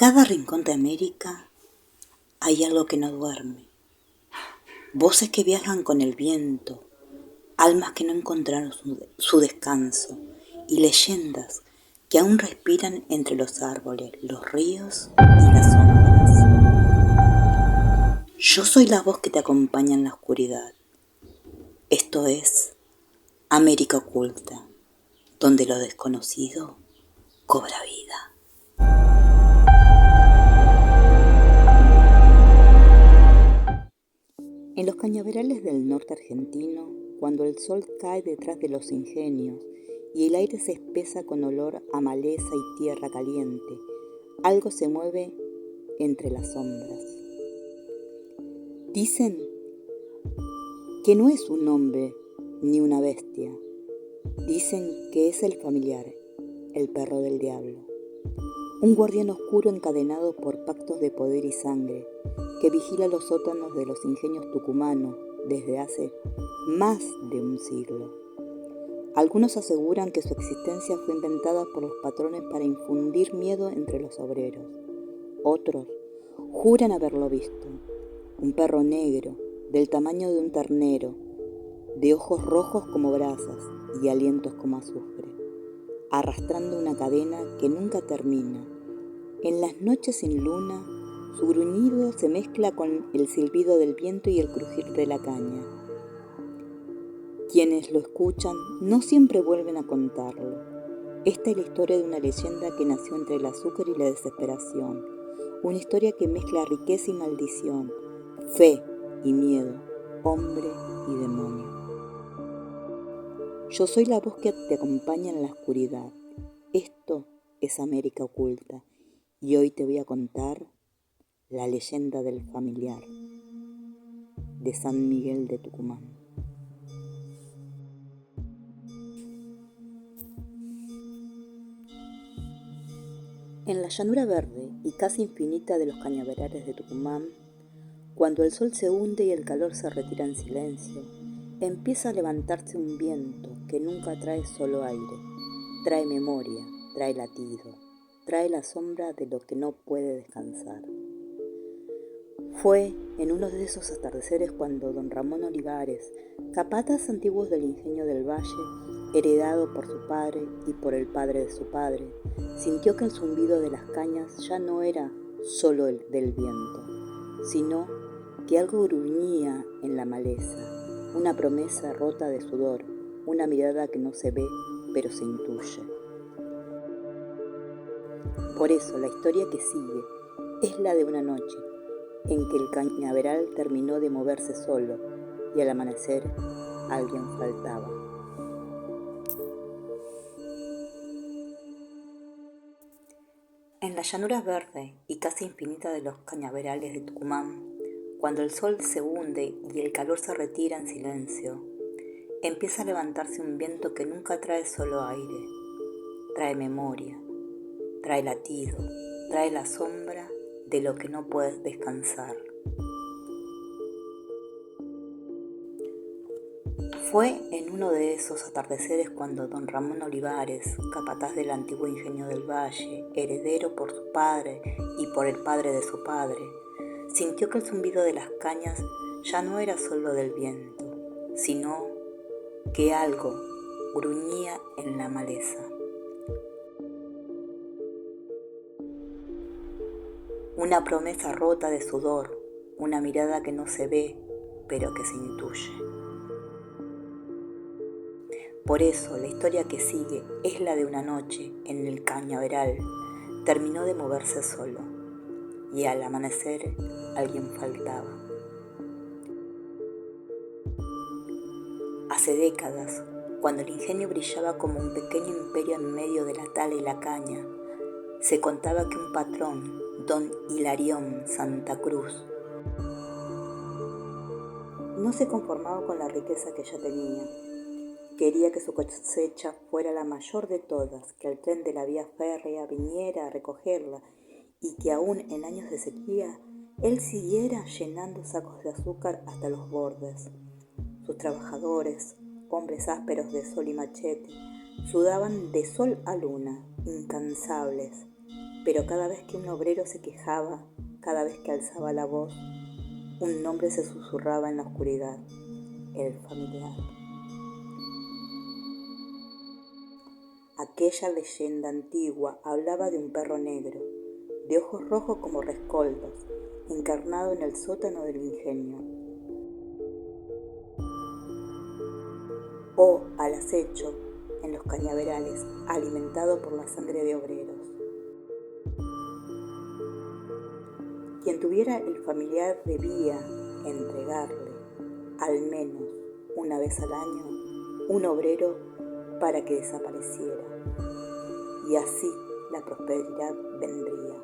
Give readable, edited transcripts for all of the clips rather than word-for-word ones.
cada rincón de América hay algo que no duerme, voces que viajan con el viento, almas que no encontraron su descanso y leyendas que aún respiran entre los árboles, los ríos y las sombras. Yo soy la voz que te acompaña en la oscuridad. Esto es América Oculta, donde lo desconocido cobra vida. En los cañaverales del norte argentino, cuando el sol cae detrás de los ingenios y el aire se espesa con olor a maleza y tierra caliente, algo se mueve entre las sombras. Dicen que no es un hombre ni una bestia. Dicen que es el familiar, el perro del diablo. Un guardián oscuro encadenado por pactos de poder y sangre, que vigila los sótanos de los ingenios tucumanos desde hace más de un siglo. Algunos aseguran que su existencia fue inventada por los patrones para infundir miedo entre los obreros. Otros juran haberlo visto, un perro negro, del tamaño de un ternero, de ojos rojos como brasas y alientos como azufre, arrastrando una cadena que nunca termina. En las noches sin luna, su gruñido se mezcla con el silbido del viento y el crujir de la caña. Quienes lo escuchan no siempre vuelven a contarlo. Esta es la historia de una leyenda que nació entre el azúcar y la desesperación. Una historia que mezcla riqueza y maldición, fe y miedo, hombre y demonio. Yo soy la voz que te acompaña en la oscuridad. Esto es América Oculta. Y hoy te voy a contar la leyenda del familiar de San Miguel de Tucumán. En la llanura verde y casi infinita de los cañaverales de Tucumán, cuando el sol se hunde y el calor se retira en silencio, empieza a levantarse un viento que nunca trae solo aire, trae memoria, trae latido, trae la sombra de lo que no puede descansar. Fue en uno de esos atardeceres cuando don Ramón Olivares, capataz antiguo del ingenio del Valle, heredado por su padre y por el padre de su padre, sintió que el zumbido de las cañas ya no era solo el del viento, sino que algo gruñía en la maleza, una promesa rota de sudor, una mirada que no se ve pero se intuye. Por eso la historia que sigue es la de una noche en que el cañaveral terminó de moverse solo y al amanecer alguien faltaba. En la llanura verde y casi infinita de los cañaverales de Tucumán, cuando el sol se hunde y el calor se retira en silencio, empieza a levantarse un viento que nunca trae solo aire, trae memoria, trae latido, trae la sombra de lo que no puedes descansar. Fue en uno de esos atardeceres cuando don Ramón Olivares, capataz del antiguo ingenio del Valle, heredero por su padre y por el padre de su padre, sintió que el zumbido de las cañas ya no era solo del viento, sino que algo gruñía en la maleza. Una promesa rota de sudor, una mirada que no se ve, pero que se intuye. Por eso, la historia que sigue es la de una noche en el cañaveral. Terminó de moverse solo, y al amanecer alguien faltaba. Hace décadas, cuando el ingenio brillaba como un pequeño imperio en medio de la tala y la caña, se contaba que un patrón, don Hilarión Santa Cruz, no se conformaba con la riqueza que ya tenía. Quería que su cosecha fuera la mayor de todas, que el tren de la vía férrea viniera a recogerla y que aún en años de sequía él siguiera llenando sacos de azúcar hasta los bordes. Sus trabajadores, hombres ásperos de sol y machete, sudaban de sol a luna, incansables, Pero cada vez que un obrero se quejaba, cada vez que alzaba la voz, un nombre se susurraba en la oscuridad: el familiar. Aquella leyenda antigua hablaba de un perro negro, de ojos rojos como rescoldos, encarnado en el sótano del ingenio, o al acecho en los cañaverales, alimentado por la sangre de obreros. Quien tuviera el familiar debía entregarle, al menos una vez al año, un obrero para que desapareciera, y así la prosperidad vendría.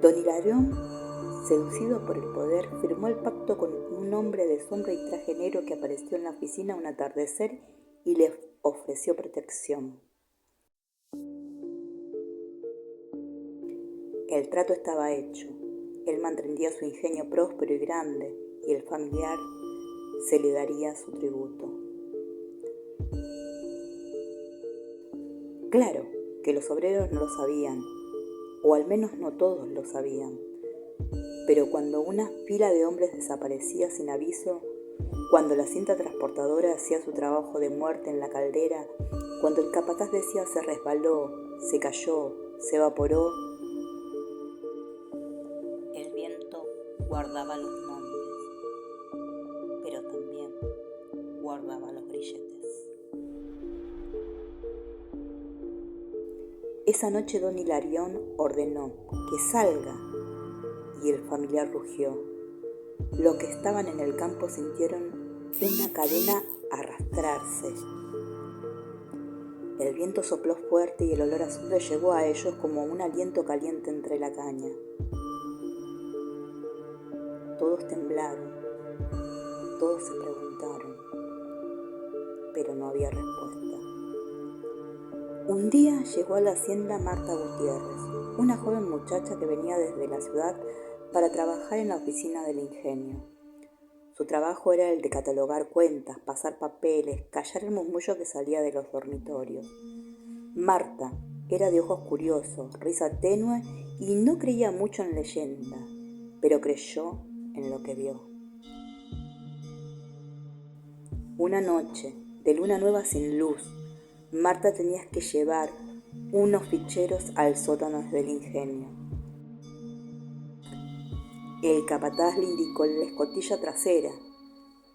Don Hilarión, seducido por el poder, firmó el pacto con un hombre de sombra y traje negro que apareció en la oficina un atardecer y le ofreció protección. El trato estaba hecho. Él mantendría su ingenio próspero y grande, y el familiar se le daría su tributo. Claro que los obreros no lo sabían, o al menos no todos lo sabían, pero cuando una fila de hombres desaparecía sin aviso, cuando la cinta transportadora hacía su trabajo de muerte en la caldera, cuando el capataz decía se resbaló, se cayó, se evaporó, el viento guardaba los nombres, pero también guardaba los grilletes. Esa noche don Hilarión ordenó que salga, y el familiar rugió. Los que estaban en el campo sintieron una cadena arrastrarse. El viento sopló fuerte y el olor a azufre llegó a ellos como un aliento caliente entre la caña. Todos temblaron, todos se preguntaron, pero no había respuesta. Un día llegó a la hacienda Marta Gutiérrez, una joven muchacha que venía desde la ciudad para trabajar en la oficina del ingenio. Su trabajo era el de catalogar cuentas, pasar papeles, callar el murmullo que salía de los dormitorios. Marta era de ojos curiosos, risa tenue y no creía mucho en leyenda, pero creyó en lo que vio. Una noche de luna nueva sin luz, Marta tenía que llevar unos ficheros al sótano del ingenio. El capataz le indicó la escotilla trasera.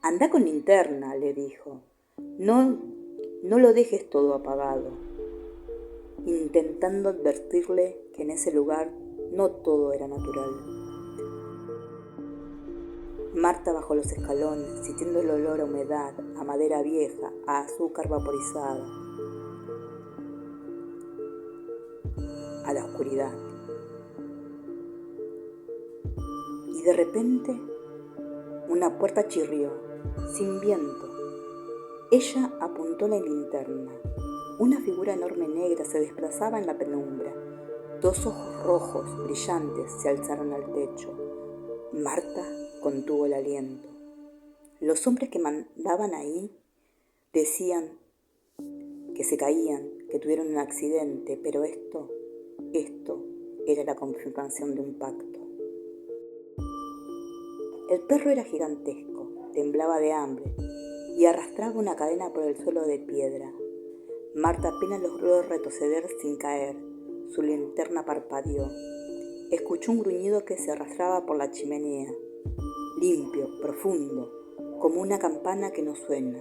«Anda con linterna», le dijo. No lo dejes todo apagado», intentando advertirle que en ese lugar no todo era natural. Marta bajó los escalones, sintiendo el olor a humedad, a madera vieja, a azúcar vaporizada, a la oscuridad. Y de repente, una puerta chirrió, sin viento. Ella apuntó la linterna. Una figura enorme negra se desplazaba en la penumbra. Dos ojos rojos, brillantes, se alzaron al techo. Marta contuvo el aliento. Los hombres que mandaban ahí decían que se caían, que tuvieron un accidente, pero esto era la confirmación de un pacto. El perro era gigantesco, temblaba de hambre y arrastraba una cadena por el suelo de piedra. Marta apenas logró retroceder sin caer. Su linterna parpadeó. Escuchó un gruñido que se arrastraba por la chimenea, limpio, profundo, como una campana que no suena,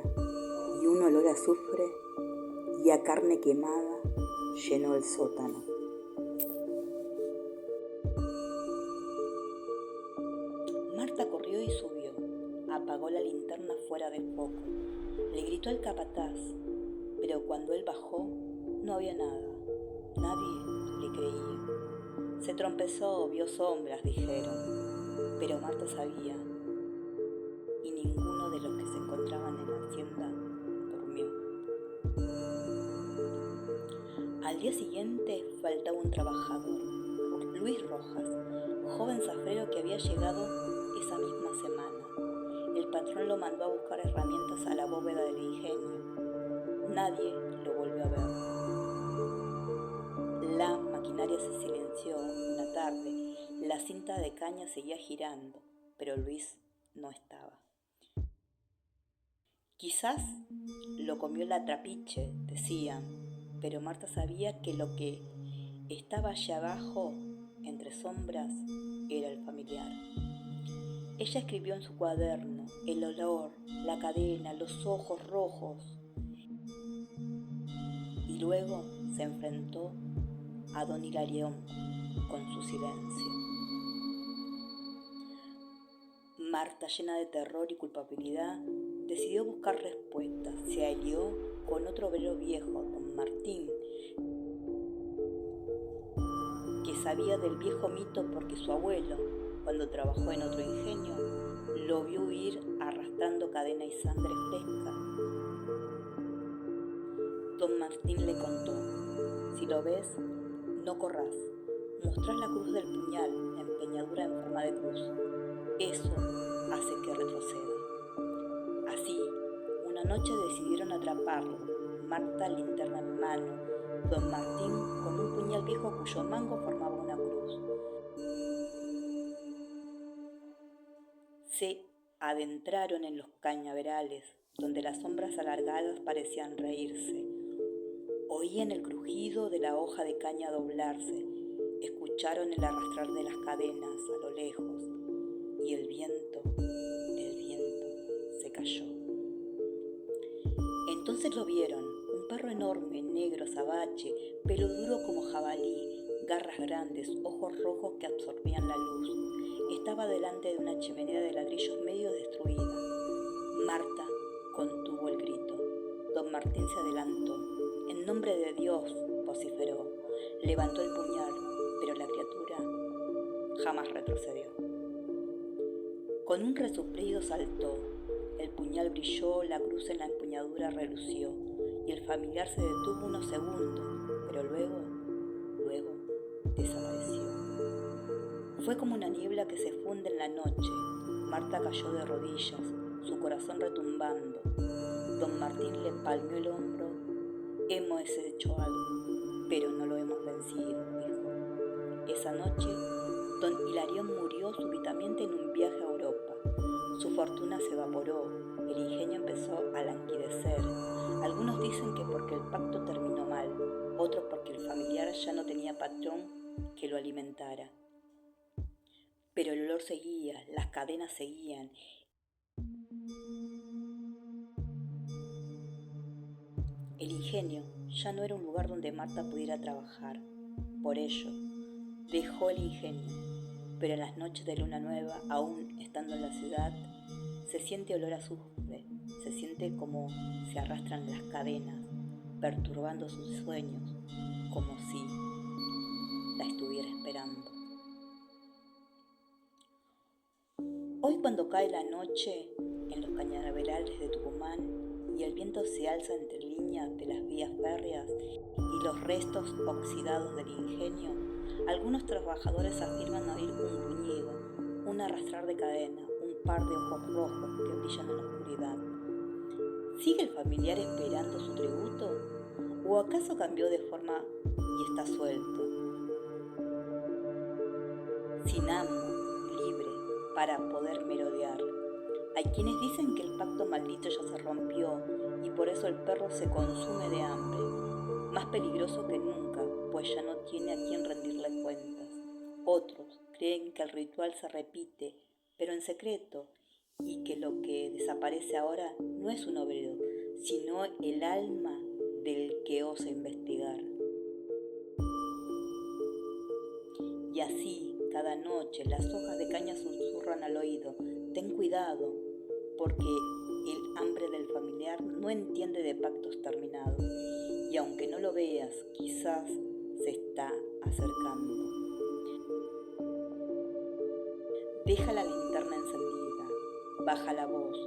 y un olor a azufre y a carne quemada llenó el sótano. Marta corrió y subió. Apagó la linterna fuera de foco. Le gritó al capataz, pero cuando él bajó no había nada. Nadie le creía. Se trompezó, vio sombras, dijeron, pero Marta sabía, y ninguno de los que se encontraban en la hacienda durmió. Al día siguiente faltaba un trabajador, Luis Rojas, joven zafrero que había llegado esa misma semana. El patrón lo mandó a buscar herramientas a la bóveda del ingenio. Nadie lo volvió a ver. maquinaria se silenció una tarde, la cinta de caña seguía girando, pero Luis no estaba. Quizás lo comió la trapiche, decían, pero Marta sabía que lo que estaba allá abajo, entre sombras, era el familiar. Ella escribió en su cuaderno el olor, la cadena, los ojos rojos, y luego se enfrentó a don Hilarión con su silencio. Marta, llena de terror y culpabilidad, decidió buscar respuestas. Se alió con otro obrero viejo, don Martín, que sabía del viejo mito porque su abuelo, cuando trabajó en otro ingenio, lo vio huir arrastrando cadena y sangre fresca. Don Martín le contó: si lo ves, no corras, mostrás la cruz del puñal, la empeñadura en forma de cruz. Eso hace que retroceda. Así, una noche decidieron atraparlo, Marta linterna en mano, don Martín con un puñal viejo cuyo mango formaba una cruz. Se adentraron en los cañaverales, donde las sombras alargadas parecían reírse. Oían el crujido de la hoja de caña doblarse, escucharon el arrastrar de las cadenas a lo lejos, y el viento se cayó. Entonces lo vieron, un perro enorme, negro, azabache, pelo duro como jabalí, garras grandes, ojos rojos que absorbían la luz. Estaba delante de una chimenea de ladrillos medio destruida. Marta contuvo el grito. Don Martín se adelantó. En nombre de Dios, vociferó. Levantó el puñal, pero la criatura jamás retrocedió. Con un resoplido saltó. El puñal brilló, la cruz en la empuñadura relució, y el familiar se detuvo unos segundos, pero luego desapareció. Fue como una niebla que se funde en la noche. Marta cayó de rodillas, su corazón retumbando. Don Martín le palmeó el hombro. Hemos hecho algo, pero no lo hemos vencido, dijo. Esa noche, don Hilarión murió súbitamente en un viaje a Europa. Su fortuna se evaporó, el ingenio empezó a languidecer. Algunos dicen que porque el pacto terminó mal, otros porque el familiar ya no tenía patrón que lo alimentara. Pero el olor seguía, las cadenas seguían. El ingenio ya no era un lugar donde Marta pudiera trabajar. Por ello, dejó el ingenio, pero en las noches de luna nueva, aún estando en la ciudad, se siente olor a azufre, se siente como se arrastran las cadenas, perturbando sus sueños, como si la estuviera esperando. Hoy, cuando cae la noche en los cañaverales de Tucumán y el viento se alza entre líneas de las vías férreas y los restos oxidados del ingenio, algunos trabajadores afirman oír un gruñido, un arrastrar de cadena, un par de ojos rojos que brillan en la oscuridad. ¿Sigue el familiar esperando su tributo? ¿O acaso cambió de forma y está suelto, sin amo, libre, para poder merodear? Hay quienes dicen que el pacto maldito ya se rompió y por eso el perro se consume de hambre, más peligroso que nunca, pues ya no tiene a quien rendirle cuentas. Otros creen que el ritual se repite, pero en secreto, y que lo que desaparece ahora no es un obrero, sino el alma del que osa investigar. Y así, cada noche, las hojas de caña susurran al oído: ten cuidado, porque el hambre del familiar no entiende de pactos terminados, y aunque no lo veas, quizás se está acercando. Deja la linterna encendida, baja la voz,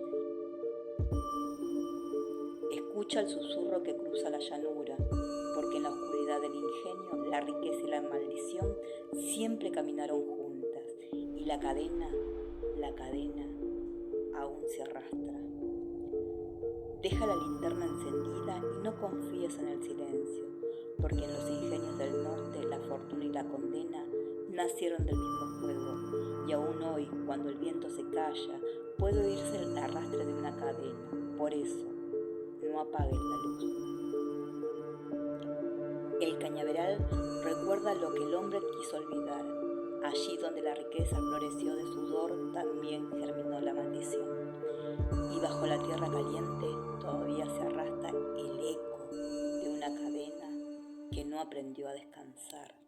escucha el susurro que cruza la llanura, porque en la oscuridad del ingenio la riqueza y la maldición siempre caminaron juntas, y la cadena aún se arrastra. Deja la linterna encendida y no confíes en el silencio. porque en los ingenios del norte la fortuna y la condena nacieron del mismo fuego, y aún hoy, cuando el viento se calla, puede oírse el arrastre de una cadena. Por eso, no apagues la luz. El cañaveral recuerda lo que el hombre quiso olvidar. Allí donde la riqueza floreció de sudor, también germinó la maldición. Y bajo la tierra caliente todavía se arrastra el eco de una cadena que no aprendió a descansar.